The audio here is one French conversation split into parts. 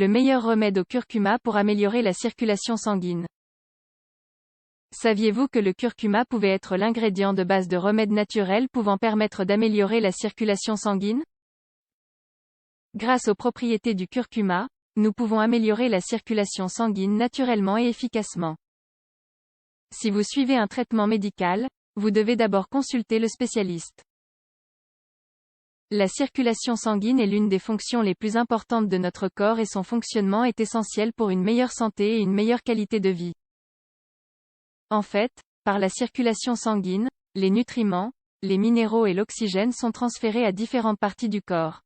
Le meilleur remède au curcuma pour améliorer la circulation sanguine. Saviez-vous que le curcuma pouvait être l'ingrédient de base de remèdes naturels pouvant permettre d'améliorer la circulation sanguine? Grâce aux propriétés du curcuma, nous pouvons améliorer la circulation sanguine naturellement et efficacement. Si vous suivez un traitement médical, vous devez d'abord consulter le spécialiste. La circulation sanguine est l'une des fonctions les plus importantes de notre corps et son fonctionnement est essentiel pour une meilleure santé et une meilleure qualité de vie. En fait, par la circulation sanguine, les nutriments, les minéraux et l'oxygène sont transférés à différentes parties du corps.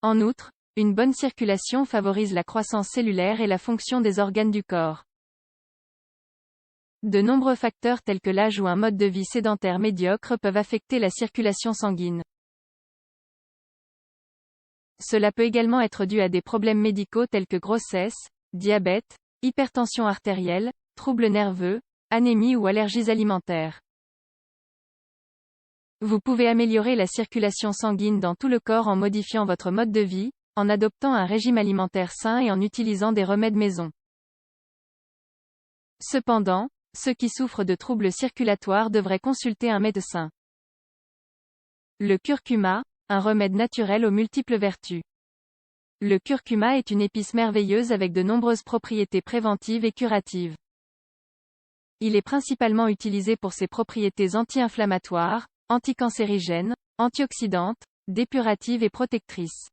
En outre, une bonne circulation favorise la croissance cellulaire et la fonction des organes du corps. De nombreux facteurs tels que l'âge ou un mode de vie sédentaire médiocre peuvent affecter la circulation sanguine. Cela peut également être dû à des problèmes médicaux tels que grossesse, diabète, hypertension artérielle, troubles nerveux, anémie ou allergies alimentaires. Vous pouvez améliorer la circulation sanguine dans tout le corps en modifiant votre mode de vie, en adoptant un régime alimentaire sain et en utilisant des remèdes maison. Cependant, ceux qui souffrent de troubles circulatoires devraient consulter un médecin. Le curcuma, un remède naturel aux multiples vertus. Le curcuma est une épice merveilleuse avec de nombreuses propriétés préventives et curatives. Il est principalement utilisé pour ses propriétés anti-inflammatoires, anticancérigènes, antioxydantes, dépuratives et protectrices.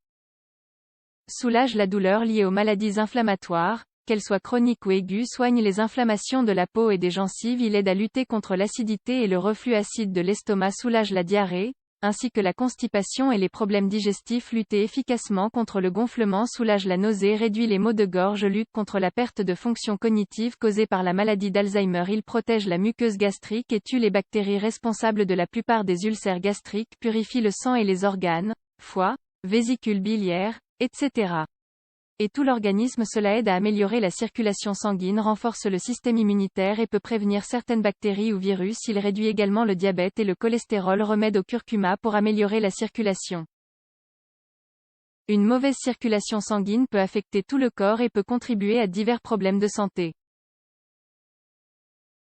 Soulage la douleur liée aux maladies inflammatoires, qu'elles soient chroniques ou aiguës, soigne les inflammations de la peau et des gencives. Il aide à lutter contre l'acidité et le reflux acide de l'estomac, soulage la diarrhée, ainsi que la constipation et les problèmes digestifs, lutte efficacement contre le gonflement, soulage la nausée, réduit les maux de gorge, lutte contre la perte de fonction cognitive causée par la maladie d'Alzheimer. Il protège la muqueuse gastrique et tue les bactéries responsables de la plupart des ulcères gastriques, purifie le sang et les organes, foie, vésicule biliaire, etc. Et tout l'organisme. Cela aide à améliorer la circulation sanguine, renforce le système immunitaire et peut prévenir certaines bactéries ou virus. Il réduit également le diabète et le cholestérol. Remède au curcuma pour améliorer la circulation. Une mauvaise circulation sanguine peut affecter tout le corps et peut contribuer à divers problèmes de santé.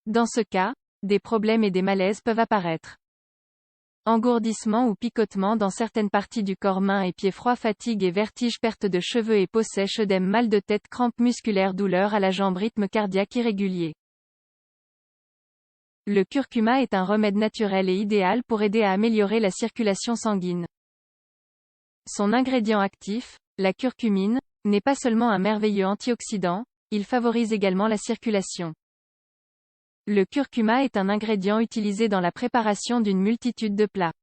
Dans ce cas, des problèmes et des malaises peuvent apparaître. Engourdissement ou picotement dans certaines parties du corps, mains et pieds, froid, fatigue et vertige, perte de cheveux et peau sèche, œdème, mal de tête, crampes musculaires, douleurs à la jambe, rythme cardiaque irrégulier. Le curcuma est un remède naturel et idéal pour aider à améliorer la circulation sanguine. Son ingrédient actif, la curcumine, n'est pas seulement un merveilleux antioxydant, il favorise également la circulation. Le curcuma est un ingrédient utilisé dans la préparation d'une multitude de plats.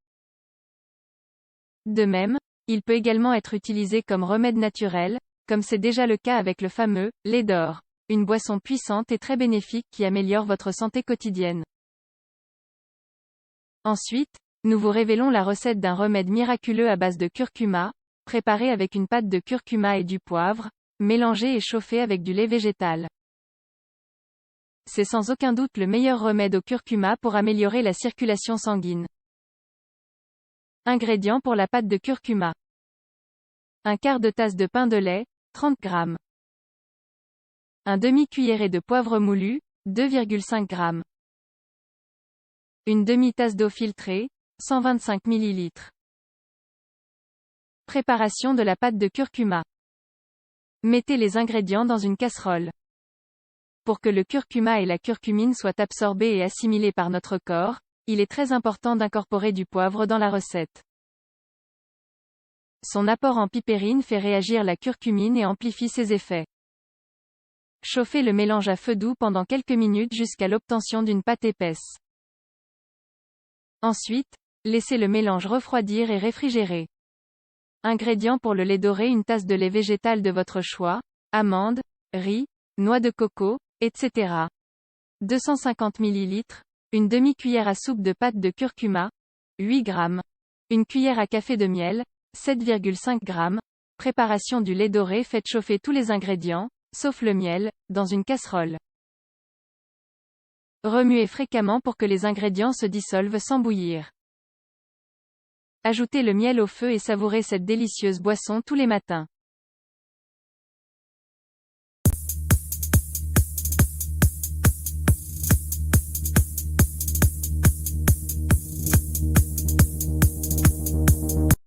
De même, il peut également être utilisé comme remède naturel, comme c'est déjà le cas avec le fameux « lait d'or », une boisson puissante et très bénéfique qui améliore votre santé quotidienne. Ensuite, nous vous révélons la recette d'un remède miraculeux à base de curcuma, préparé avec une pâte de curcuma et du poivre, mélangé et chauffé avec du lait végétal. C'est sans aucun doute le meilleur remède au curcuma pour améliorer la circulation sanguine. Ingrédients pour la pâte de curcuma. 1/4 de tasse de pain de lait, 30 g. 1 demi-cuillerée de poivre moulu, 2,5 g. 1 demi-tasse d'eau filtrée, 125 ml. Préparation de la pâte de curcuma. Mettez les ingrédients dans une casserole. Pour que le curcuma et la curcumine soient absorbés et assimilés par notre corps, il est très important d'incorporer du poivre dans la recette. Son apport en pipérine fait réagir la curcumine et amplifie ses effets. Chauffez le mélange à feu doux pendant quelques minutes jusqu'à l'obtention d'une pâte épaisse. Ensuite, laissez le mélange refroidir et réfrigérer. Ingrédients pour le lait doré: 1 tasse de lait végétal de votre choix, amandes, riz, noix de coco, etc. 250 ml, 1 demi-cuillère à soupe de pâte de curcuma, 8 g, 1 cuillère à café de miel, 7,5 g. Préparation du lait doré: faites chauffer tous les ingrédients, sauf le miel, dans une casserole. Remuez fréquemment pour que les ingrédients se dissolvent sans bouillir. Ajoutez le miel au feu et savourez cette délicieuse boisson tous les matins.